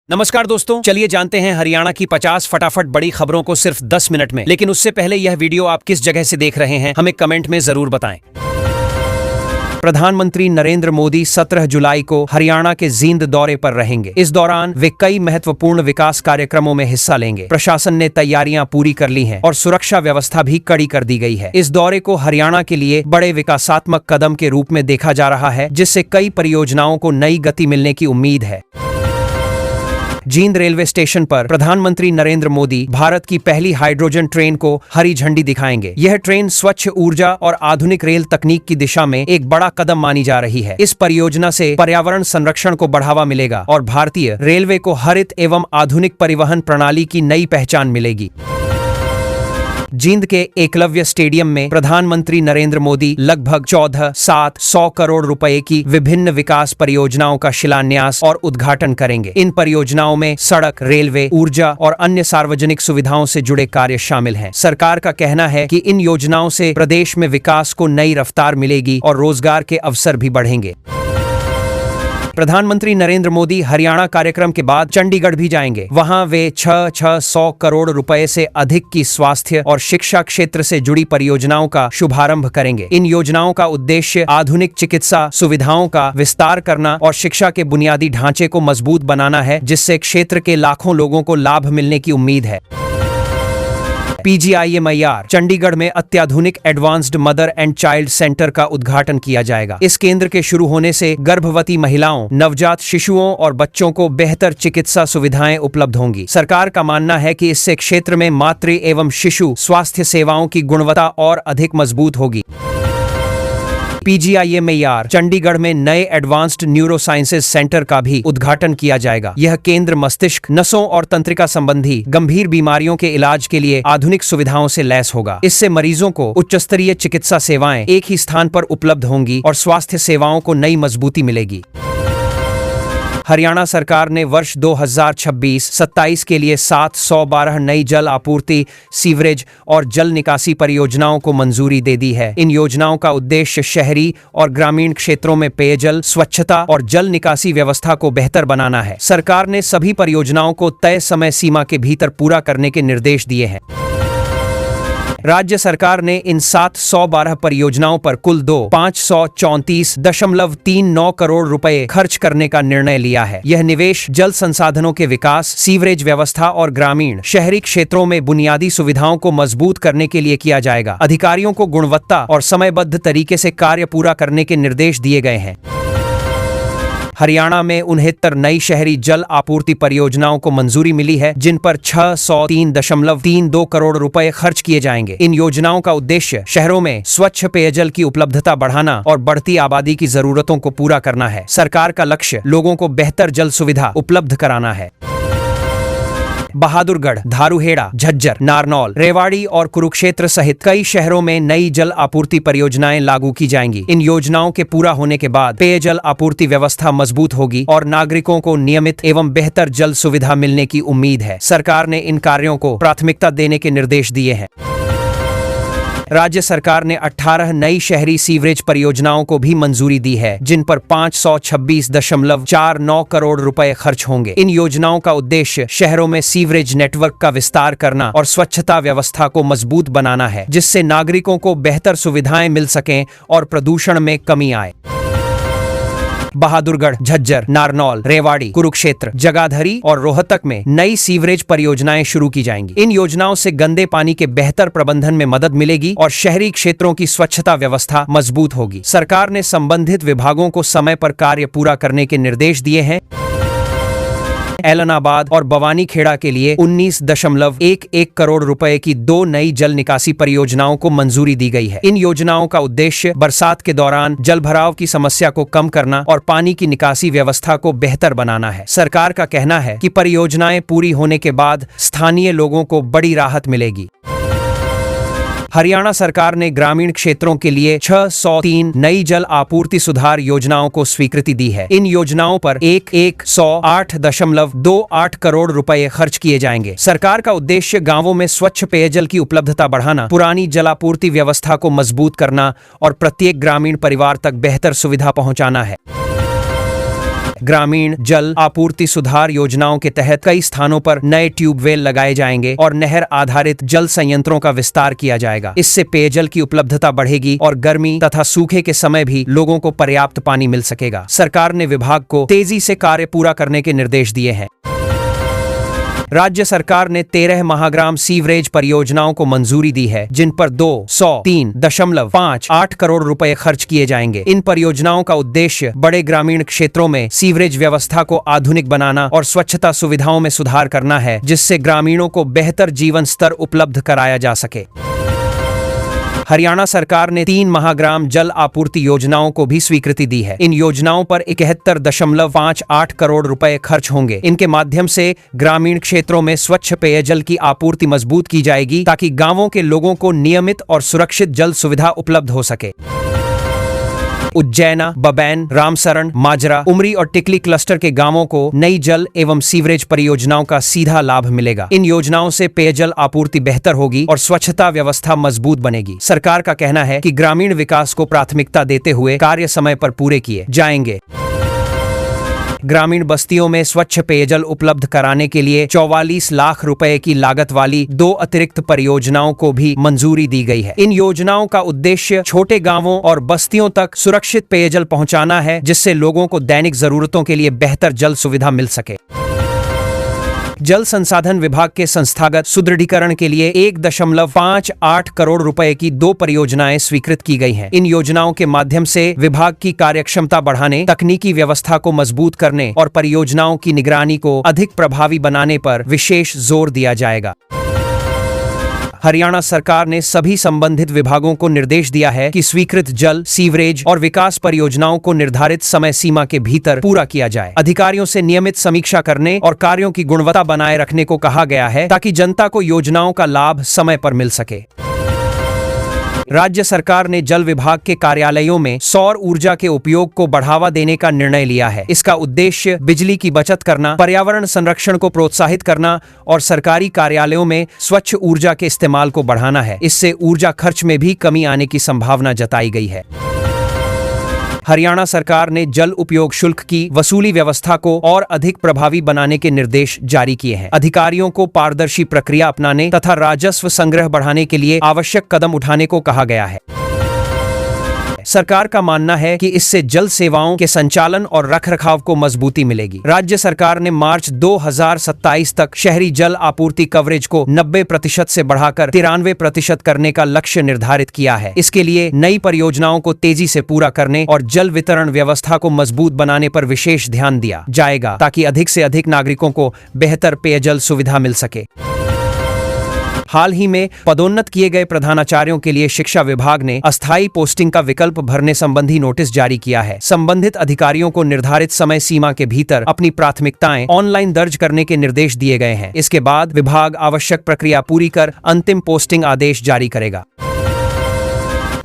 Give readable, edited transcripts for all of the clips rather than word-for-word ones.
नमस्कार दोस्तों, चलिए जानते हैं हरियाणा की 50 फटाफट बड़ी खबरों को सिर्फ 10 मिनट में। लेकिन उससे पहले यह वीडियो आप किस जगह से देख रहे हैं हमें कमेंट में जरूर बताएं। प्रधानमंत्री नरेंद्र मोदी 17 जुलाई को हरियाणा के जींद दौरे पर रहेंगे। इस दौरान वे कई महत्वपूर्ण विकास कार्यक्रमों में हिस्सा लेंगे। प्रशासन ने तैयारियां पूरी कर ली हैं और सुरक्षा व्यवस्था भी कड़ी कर दी गई है। इस दौरे को हरियाणा के लिए बड़े विकासात्मक कदम के रूप में देखा जा रहा है, जिससे कई परियोजनाओं को नई गति मिलने की उम्मीद है। जींद रेलवे स्टेशन पर प्रधानमंत्री नरेंद्र मोदी भारत की पहली हाइड्रोजन ट्रेन को हरी झंडी दिखाएंगे। यह ट्रेन स्वच्छ ऊर्जा और आधुनिक रेल तकनीक की दिशा में एक बड़ा कदम मानी जा रही है। इस परियोजना से पर्यावरण संरक्षण को बढ़ावा मिलेगा और भारतीय रेलवे को हरित एवं आधुनिक परिवहन प्रणाली की नई पहचान मिलेगी। जींद के एकलव्य स्टेडियम में प्रधानमंत्री नरेंद्र मोदी लगभग 14,700 करोड़ रुपए की विभिन्न विकास परियोजनाओं का शिलान्यास और उद्घाटन करेंगे। इन परियोजनाओं में सड़क, रेलवे, ऊर्जा और अन्य सार्वजनिक सुविधाओं से जुड़े कार्य शामिल हैं। सरकार का कहना है कि इन योजनाओं से प्रदेश में विकास को नई रफ्तार मिलेगी और रोजगार के अवसर भी बढ़ेंगे। प्रधानमंत्री नरेंद्र मोदी हरियाणा कार्यक्रम के बाद चंडीगढ़ भी जाएंगे। वहां वे 600 करोड़ रुपए से अधिक की स्वास्थ्य और शिक्षा क्षेत्र से जुड़ी परियोजनाओं का शुभारंभ करेंगे। इन योजनाओं का उद्देश्य आधुनिक चिकित्सा सुविधाओं का विस्तार करना और शिक्षा के बुनियादी ढांचे को मजबूत बनाना है, जिससे क्षेत्र के लाखों लोगों को लाभ मिलने की उम्मीद है। PGIMIR चंडीगढ़ में अत्याधुनिक advanced mother and child centre का उद्घाटन किया जाएगा। इस केंद्र के शुरू होने से गर्भवती महिलाओं, नवजात शिशुओं और बच्चों को बेहतर चिकित्सा सुविधाएं उपलब्ध होंगी। सरकार का मानना है कि इससे क्षेत्र में मातृ एवं शिशु स्वास्थ्य सेवाओं की गुणवत्ता और अधिक मजबूत होगी। PGIMIR चंडीगढ़ में नए एडवांस्ड न्यूरो साइंसेज सेंटर का भी उद्घाटन किया जाएगा। यह केंद्र मस्तिष्क, नसों और तंत्रिका संबंधी गंभीर बीमारियों के इलाज के लिए आधुनिक सुविधाओं से लैस होगा। इससे मरीजों को उच्च स्तरीय चिकित्सा सेवाएं एक ही स्थान पर उपलब्ध होंगी और स्वास्थ्य सेवाओं को नई मजबूती मिलेगी। हरियाणा सरकार ने वर्ष 2026-27 के लिए 712 नई जल आपूर्ति, सीवरेज और जल निकासी परियोजनाओं को मंजूरी दे दी है। इन योजनाओं का उद्देश्य शहरी और ग्रामीण क्षेत्रों में पेयजल, स्वच्छता और जल निकासी व्यवस्था को बेहतर बनाना है। सरकार ने सभी परियोजनाओं को तय समय सीमा के भीतर पूरा करने के निर्देश दिए हैं। राज्य सरकार ने इन 712 परियोजनाओं पर कुल 534.39 करोड़ रुपए खर्च करने का निर्णय लिया है। यह निवेश जल संसाधनों के विकास, सीवरेज व्यवस्था और ग्रामीण शहरी क्षेत्रों में बुनियादी सुविधाओं को मजबूत करने के लिए किया जाएगा। अधिकारियों को गुणवत्ता और समयबद्ध तरीके से कार्य पूरा करने के निर्देश दिए गए हैं। हरियाणा में 69 नई शहरी जल आपूर्ति परियोजनाओं को मंजूरी मिली है, जिन पर 603.32 करोड़ रुपए खर्च किए जाएंगे। इन योजनाओं का उद्देश्य शहरों में स्वच्छ पेयजल की उपलब्धता बढ़ाना और बढ़ती आबादी की जरूरतों को पूरा करना है। सरकार का लक्ष्य लोगों को बेहतर जल सुविधा उपलब्ध कराना है। बहादुरगढ़, धारूहेड़ा, झज्जर, नारनौल, रेवाड़ी और कुरुक्षेत्र सहित कई शहरों में नई जल आपूर्ति परियोजनाएं लागू की जाएंगी। इन योजनाओं के पूरा होने के बाद पेयजल आपूर्ति व्यवस्था मजबूत होगी और नागरिकों को नियमित एवं बेहतर जल सुविधा मिलने की उम्मीद है। सरकार ने इन कार्यों को प्राथमिकता देने के निर्देश दिए हैं। राज्य सरकार ने 18 नई शहरी सीवरेज परियोजनाओं को भी मंजूरी दी है, जिन पर 526.49 करोड़ रुपए खर्च होंगे। इन योजनाओं का उद्देश्य शहरों में सीवरेज नेटवर्क का विस्तार करना और स्वच्छता व्यवस्था को मजबूत बनाना है, जिससे नागरिकों को बेहतर सुविधाएं मिल सकें और प्रदूषण में कमी आए। बहादुरगढ़, झज्जर, नारनौल, रेवाड़ी, कुरुक्षेत्र, जगाधरी और रोहतक में नई सीवरेज परियोजनाएं शुरू की जाएंगी। इन योजनाओं से गंदे पानी के बेहतर प्रबंधन में मदद मिलेगी और शहरी क्षेत्रों की स्वच्छता व्यवस्था मजबूत होगी। सरकार ने संबंधित विभागों को समय पर कार्य पूरा करने के निर्देश दिए हैं। एलनाबाद और बवानीखेड़ा के लिए 19.11 करोड़ रुपए की 2 नई जल निकासी परियोजनाओं को मंजूरी दी गई है। इन योजनाओं का उद्देश्य बरसात के दौरान जलभराव की समस्या को कम करना और पानी की निकासी व्यवस्था को बेहतर बनाना है। सरकार का कहना है कि परियोजनाएं पूरी होने के बाद स्थानीय लोगों को बड़ी राहत मिलेगी। हरियाणा सरकार ने ग्रामीण क्षेत्रों के लिए 603 नई जल आपूर्ति सुधार योजनाओं को स्वीकृति दी है। इन योजनाओं पर 108.28 करोड़ रुपए खर्च किए जाएंगे। सरकार का उद्देश्य गांवों में स्वच्छ पेयजल की उपलब्धता बढ़ाना, पुरानी जलापूर्ति व्यवस्था को मजबूत करना और प्रत्येक ग्रामीण परिवार तक बेहतर सुविधा पहुंचाना है। ग्रामीण जल आपूर्ति सुधार योजनाओं के तहत कई स्थानों पर नए ट्यूबवेल लगाए जाएंगे और नहर आधारित जल संयंत्रों का विस्तार किया जाएगा। इससे पेयजल की उपलब्धता बढ़ेगी और गर्मी तथा सूखे के समय भी लोगों को पर्याप्त पानी मिल सकेगा। सरकार ने विभाग को तेजी से कार्य पूरा करने के निर्देश दिए हैं। राज्य सरकार ने 13 महाग्राम सीवरेज परियोजनाओं को मंजूरी दी है, जिन पर 203.58 करोड़ रुपए खर्च किए जाएंगे। इन परियोजनाओं का उद्देश्य बड़े ग्रामीण क्षेत्रों में सीवरेज व्यवस्था को आधुनिक बनाना और स्वच्छता सुविधाओं में सुधार करना है, जिससे ग्रामीणोों को बेहतर जीवन स्तर उपलब्ध कराया जा सके। हरियाणा सरकार ने 3 महाग्राम जल आपूर्ति योजनाओं को भी स्वीकृति दी है। इन योजनाओं पर 71.58 करोड़ रुपए खर्च होंगे। इनके माध्यम से ग्रामीण क्षेत्रों में स्वच्छ पेयजल की आपूर्ति मजबूत की जाएगी, ताकि गांवों के लोगों को नियमित और सुरक्षित जल सुविधा उपलब्ध हो सके। उज्जैना, बबैन, रामसरण, माजरा, उमरी और टिकली क्लस्टर के गांवों को नई जल एवं सीवरेज परियोजनाओं का सीधा लाभ मिलेगा। इन योजनाओं से पेयजल आपूर्ति बेहतर होगी और स्वच्छता व्यवस्था मजबूत बनेगी। सरकार का कहना है कि ग्रामीण विकास को प्राथमिकता देते हुए कार्य समय पर पूरे किए जाएंगे। ग्रामीण बस्तियों में स्वच्छ पेयजल उपलब्ध कराने के लिए 44 लाख रुपए की लागत वाली 2 अतिरिक्त परियोजनाओं को भी मंजूरी दी गई है। इन योजनाओं का उद्देश्य छोटे गांवों और बस्तियों तक सुरक्षित पेयजल पहुंचाना है, जिससे लोगों को दैनिक जरूरतों के लिए बेहतर जल सुविधा मिल सके। जल संसाधन विभाग के संस्थागत सुदृढ़ीकरण के लिए 1.58 करोड़ रुपए की 2 परियोजनाएं स्वीकृत की गई हैं। इन योजनाओं के माध्यम से विभाग की कार्यक्षमता बढ़ाने, तकनीकी व्यवस्था को मजबूत करने और परियोजनाओं की निगरानी को अधिक प्रभावी बनाने पर विशेष जोर दिया जाएगा। हरियाणा सरकार ने सभी संबंधित विभागों को निर्देश दिया है कि स्वीकृत जल, सीवरेज और विकास परियोजनाओं को निर्धारित समय सीमा के भीतर पूरा किया जाए। अधिकारियों से नियमित समीक्षा करने और कार्यों की गुणवत्ता बनाए रखने को कहा गया है, ताकि जनता को योजनाओं का लाभ समय पर मिल सके। राज्य सरकार ने जल विभाग के कार्यालयों में सौर ऊर्जा के उपयोग को बढ़ावा देने का निर्णय लिया है। इसका उद्देश्य बिजली की बचत करना, पर्यावरण संरक्षण को प्रोत्साहित करना और सरकारी कार्यालयों में स्वच्छ ऊर्जा के इस्तेमाल को बढ़ाना है। इससे ऊर्जा खर्च में भी कमी आने की संभावना जताई गई है। हरियाणा सरकार ने जल उपयोग शुल्क की वसूली व्यवस्था को और अधिक प्रभावी बनाने के निर्देश जारी किए हैं। अधिकारियों को पारदर्शी प्रक्रिया अपनाने तथा राजस्व संग्रह बढ़ाने के लिए आवश्यक कदम उठाने को कहा गया है। सरकार का मानना है कि इससे जल सेवाओं के संचालन और रखरखाव को मजबूती मिलेगी। राज्य सरकार ने मार्च 2027 तक शहरी जल आपूर्ति कवरेज को 90% से बढ़ाकर 93% करने का लक्ष्य निर्धारित किया है। इसके लिए नई परियोजनाओं को तेजी से पूरा करने और जल वितरण व्यवस्था को मजबूत बनाने पर विशेष ध्यान दिया जाएगा, ताकि अधिक से अधिक नागरिकों को बेहतर पेयजल सुविधा मिल सके। हाल ही में पदोन्नत किए गए प्रधानाचार्यों के लिए शिक्षा विभाग ने अस्थायी पोस्टिंग का विकल्प भरने संबंधी नोटिस जारी किया है। संबंधित अधिकारियों को निर्धारित समय सीमा के भीतर अपनी प्राथमिकताएं ऑनलाइन दर्ज करने के निर्देश दिए गए हैं। इसके बाद विभाग आवश्यक प्रक्रिया पूरी कर अंतिम पोस्टिंग आदेश जारी करेगा।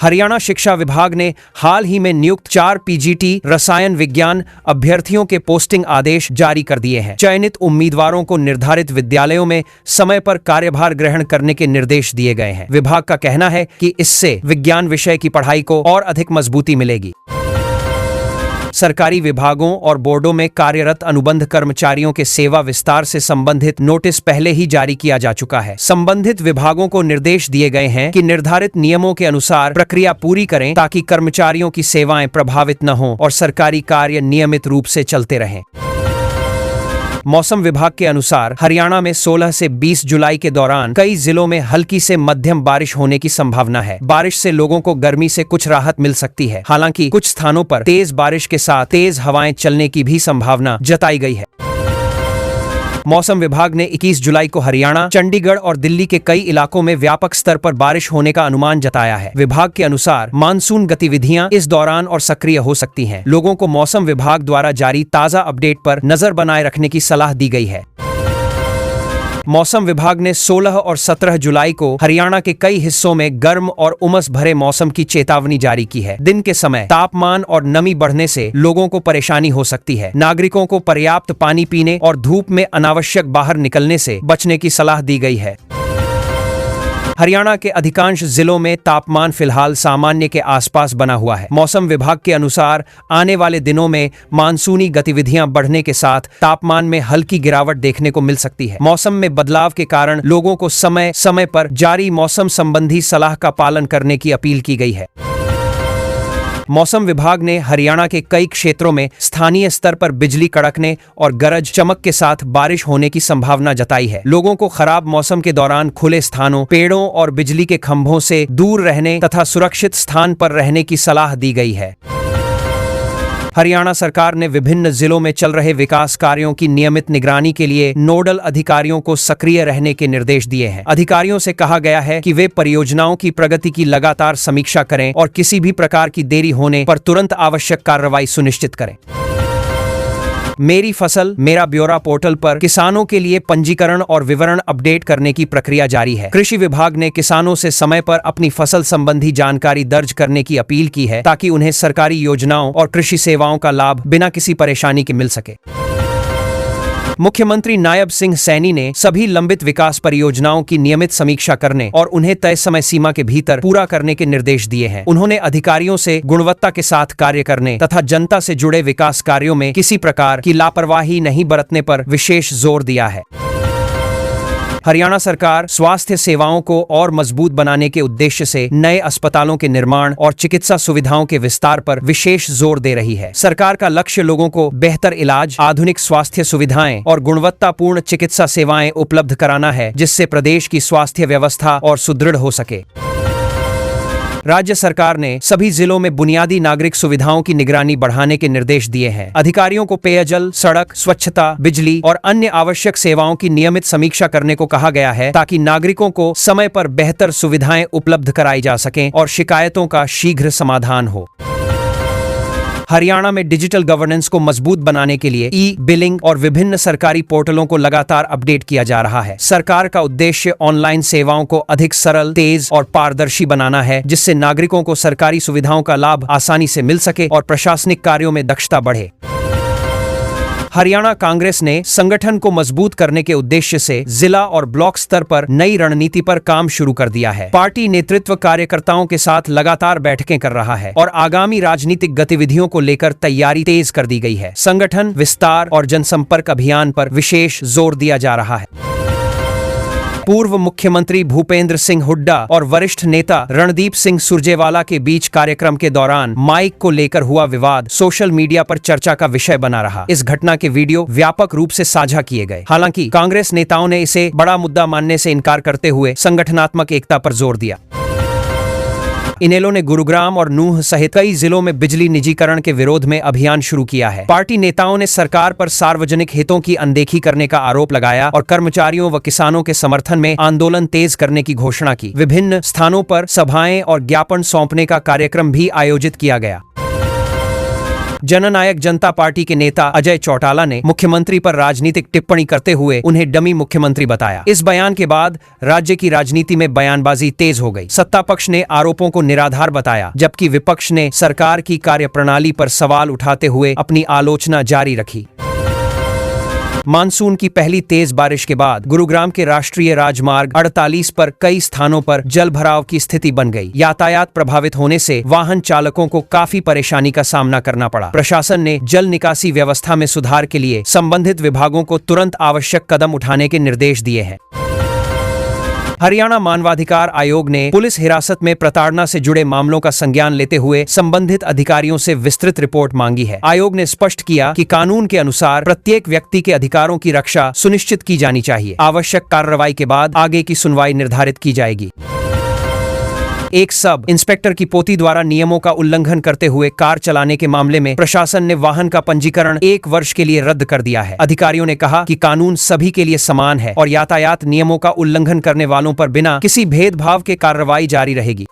हरियाणा शिक्षा विभाग ने हाल ही में नियुक्त 4 पीजीटी रसायन विज्ञान अभ्यर्थियों के पोस्टिंग आदेश जारी कर दिए हैं। चयनित उम्मीदवारों को निर्धारित विद्यालयों में समय पर कार्यभार ग्रहण करने के निर्देश दिए गए हैं। विभाग का कहना है कि इससे विज्ञान विषय की पढ़ाई को और अधिक मजबूती मिलेगी। सरकारी विभागों और बोर्डों में कार्यरत अनुबंध कर्मचारियों के सेवा विस्तार से संबंधित नोटिस पहले ही जारी किया जा चुका है। संबंधित विभागों को निर्देश दिए गए हैं कि निर्धारित नियमों के अनुसार प्रक्रिया पूरी करें, ताकि कर्मचारियों की सेवाएं प्रभावित न हों और सरकारी कार्य नियमित रूप से चलते रहें। मौसम विभाग के अनुसार हरियाणा में 16 से 20 जुलाई के दौरान कई जिलों में हल्की से मध्यम बारिश होने की संभावना है। बारिश से लोगों को गर्मी से कुछ राहत मिल सकती है। हालांकि कुछ स्थानों पर तेज बारिश के साथ तेज हवाएं चलने की भी संभावना जताई गई है। मौसम विभाग ने 21 जुलाई को हरियाणा, चंडीगढ़ और दिल्ली के कई इलाकों में व्यापक स्तर पर बारिश होने का अनुमान जताया है। विभाग के अनुसार मानसून गतिविधियां इस दौरान और सक्रिय हो सकती हैं। लोगों को मौसम विभाग द्वारा जारी ताजा अपडेट पर नजर बनाए रखने की सलाह दी गई है। मौसम विभाग ने 16 और 17 जुलाई को हरियाणा के कई हिस्सों में गर्म और उमस भरे मौसम की चेतावनी जारी की है। दिन के समय तापमान और नमी बढ़ने से लोगों को परेशानी हो सकती है। नागरिकों को पर्याप्त पानी पीने और धूप में अनावश्यक बाहर निकलने से बचने की सलाह दी गई है। हरियाणा के अधिकांश जिलों में तापमान फिलहाल सामान्य के आसपास बना हुआ है। मौसम विभाग के अनुसार आने वाले दिनों में मानसूनी गतिविधियां बढ़ने के साथ तापमान में हल्की गिरावट देखने को मिल सकती है। मौसम में बदलाव के कारण लोगों को समय समय पर जारी मौसम संबंधी सलाह का पालन करने की अपील की गई है। मौसम विभाग ने हरियाणा के कई क्षेत्रों में स्थानीय स्तर पर बिजली कड़कने और गरज चमक के साथ बारिश होने की संभावना जताई है। लोगों को खराब मौसम के दौरान खुले स्थानों, पेड़ों और बिजली के खंभों से दूर रहने तथा सुरक्षित स्थान पर रहने की सलाह दी गई है। हरियाणा सरकार ने विभिन्न जिलों में चल रहे विकास कार्यों की नियमित निगरानी के लिए नोडल अधिकारियों को सक्रिय रहने के निर्देश दिए हैं। अधिकारियों से कहा गया है कि वे परियोजनाओं की प्रगति की लगातार समीक्षा करें और किसी भी प्रकार की देरी होने पर तुरंत आवश्यक कार्रवाई सुनिश्चित करें। मेरी फसल मेरा ब्यौरा पोर्टल पर किसानों के लिए पंजीकरण और विवरण अपडेट करने की प्रक्रिया जारी है। कृषि विभाग ने किसानों से समय पर अपनी फसल संबंधी जानकारी दर्ज करने की अपील की है ताकि उन्हें सरकारी योजनाओं और कृषि सेवाओं का लाभ बिना किसी परेशानी के मिल सके। मुख्यमंत्री नायब सिंह सैनी ने सभी लंबित विकास परियोजनाओं की नियमित समीक्षा करने और उन्हें तय समय सीमा के भीतर पूरा करने के निर्देश दिए हैं। उन्होंने अधिकारियों से गुणवत्ता के साथ कार्य करने तथा जनता से जुड़े विकास कार्यों में किसी प्रकार की लापरवाही नहीं बरतने पर विशेष जोर दिया है। हरियाणा सरकार स्वास्थ्य सेवाओं को और मजबूत बनाने के उद्देश्य से नए अस्पतालों के निर्माण और चिकित्सा सुविधाओं के विस्तार पर विशेष जोर दे रही है। सरकार का लक्ष्य लोगों को बेहतर इलाज, आधुनिक स्वास्थ्य सुविधाएं और गुणवत्तापूर्ण चिकित्सा सेवाएं उपलब्ध कराना है, जिससे प्रदेश की स्वास्थ्य व्यवस्था और सुदृढ़ हो सके। राज्य सरकार ने सभी जिलों में बुनियादी नागरिक सुविधाओं की निगरानी बढ़ाने के निर्देश दिए हैं। अधिकारियों को पेयजल, सड़क, स्वच्छता, बिजली और अन्य आवश्यक सेवाओं की नियमित समीक्षा करने को कहा गया है ताकि नागरिकों को समय पर बेहतर सुविधाएं उपलब्ध कराई जा सकें और शिकायतों का शीघ्र समाधान हो। हरियाणा में डिजिटल गवर्नेंस को मजबूत बनाने के लिए ई-बिलिंग और विभिन्न सरकारी पोर्टलों को लगातार अपडेट किया जा रहा है। सरकार का उद्देश्य ऑनलाइन सेवाओं को अधिक सरल, तेज और पारदर्शी बनाना है, जिससे नागरिकों को सरकारी सुविधाओं का लाभ आसानी से मिल सके और प्रशासनिक कार्यों में दक्षता बढ़े। हरियाणा कांग्रेस ने संगठन को मजबूत करने के उद्देश्य से जिला और ब्लॉक स्तर पर नई रणनीति पर काम शुरू कर दिया है। पार्टी नेतृत्व कार्यकर्ताओं के साथ लगातार बैठकें कर रहा है और आगामी राजनीतिक गतिविधियों को लेकर तैयारी तेज कर दी गई है। संगठन विस्तार और जनसंपर्क अभियान पर विशेष जोर दिया जा रहा है। पूर्व मुख्यमंत्री भूपेंद्र सिंह हुड्डा और वरिष्ठ नेता रणदीप सिंह सुरजेवाला के बीच कार्यक्रम के दौरान माइक को लेकर हुआ विवाद सोशल मीडिया पर चर्चा का विषय बना रहा। इस घटना के वीडियो व्यापक रूप से साझा किए गए। हालांकि कांग्रेस नेताओं ने इसे बड़ा मुद्दा मानने से इनकार करते हुए संगठनात्मक एकता पर जोर दिया। इनेलो ने गुरुग्राम और नूंह सहित कई जिलों में बिजली निजीकरण के विरोध में अभियान शुरू किया है। पार्टी नेताओं ने सरकार पर सार्वजनिक हितों की अनदेखी करने का आरोप लगाया और कर्मचारियों व किसानों के समर्थन में आंदोलन तेज करने की घोषणा की। विभिन्न स्थानों पर सभाएं और ज्ञापन सौंपने का कार्यक्रम भी आयोजित किया गया। जननायक जनता पार्टी के नेता अजय चौटाला ने मुख्यमंत्री पर राजनीतिक टिप्पणी करते हुए उन्हें डमी मुख्यमंत्री बताया। इस बयान के बाद राज्य की राजनीति में बयानबाजी तेज हो गई। सत्ता पक्ष ने आरोपों को निराधार बताया, जबकि विपक्ष ने सरकार की कार्यप्रणाली पर सवाल उठाते हुए अपनी आलोचना जारी रखी। मानसून की पहली तेज बारिश के बाद गुरुग्राम के राष्ट्रीय राजमार्ग 48 पर कई स्थानों पर जलभराव की स्थिति बन गई। यातायात प्रभावित होने से वाहन चालकों को काफी परेशानी का सामना करना पड़ा। प्रशासन ने जल निकासी व्यवस्था में सुधार के लिए संबंधित विभागों को तुरंत आवश्यक कदम उठाने के निर्देश दिए हैं। हरियाणा मानवाधिकार आयोग ने पुलिस हिरासत में प्रताड़ना से जुड़े मामलों का संज्ञान लेते हुए संबंधित अधिकारियों से विस्तृत रिपोर्ट मांगी है। आयोग ने स्पष्ट किया कि कानून के अनुसार प्रत्येक व्यक्ति के अधिकारों की रक्षा सुनिश्चित की जानी चाहिए। आवश्यक कार्रवाई के बाद आगे की सुनवाई निर्धारित की जाएगी। एक सब इंस्पेक्टर की पोती द्वारा नियमों का उल्लंघन करते हुए कार चलाने के मामले में प्रशासन ने वाहन का पंजीकरण 1 वर्ष के लिए रद्द कर दिया है। अधिकारियों ने कहा कि कानून सभी के लिए समान है और यातायात नियमों का उल्लंघन करने वालों पर बिना किसी भेदभाव के कार्रवाई जारी रहेगी।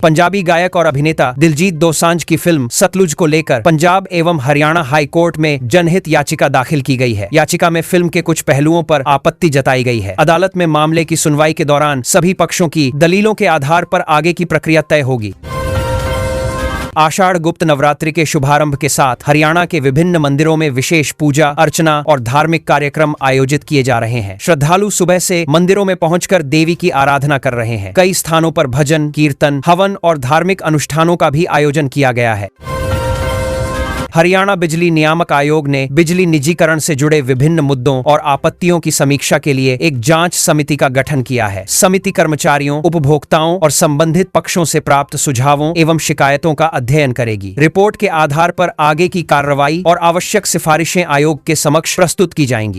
पंजाबी गायक और अभिनेता दिलजीत दोसांझ की फिल्म सतलुज को लेकर पंजाब एवं हरियाणा हाई कोर्ट में जनहित याचिका दाखिल की गई है। याचिका में फिल्म के कुछ पहलुओं पर आपत्ति जताई गई है। अदालत में मामले की सुनवाई के दौरान सभी पक्षों की दलीलों के आधार पर आगे की प्रक्रिया तय होगी। आषाढ़ गुप्त नवरात्रि के शुभारंभ के साथ हरियाणा के विभिन्न मंदिरों में विशेष पूजा अर्चना और धार्मिक कार्यक्रम आयोजित किए जा रहे हैं। श्रद्धालु सुबह से मंदिरों में पहुंचकर देवी की आराधना कर रहे हैं। कई स्थानों पर भजन, कीर्तन, हवन और धार्मिक अनुष्ठानों का भी आयोजन किया गया है। हरियाणा बिजली नियामक आयोग ने बिजली निजीकरण से जुड़े विभिन्न मुद्दों और आपत्तियों की समीक्षा के लिए एक जांच समिति का गठन किया है। समिति कर्मचारियों, उपभोक्ताओं और संबंधित पक्षों से प्राप्त सुझावों एवं शिकायतों का अध्ययन करेगी। रिपोर्ट के आधार पर आगे की कार्रवाई और आवश्यक सिफारिशें आयोग के समक्ष प्रस्तुत की जाएंगी।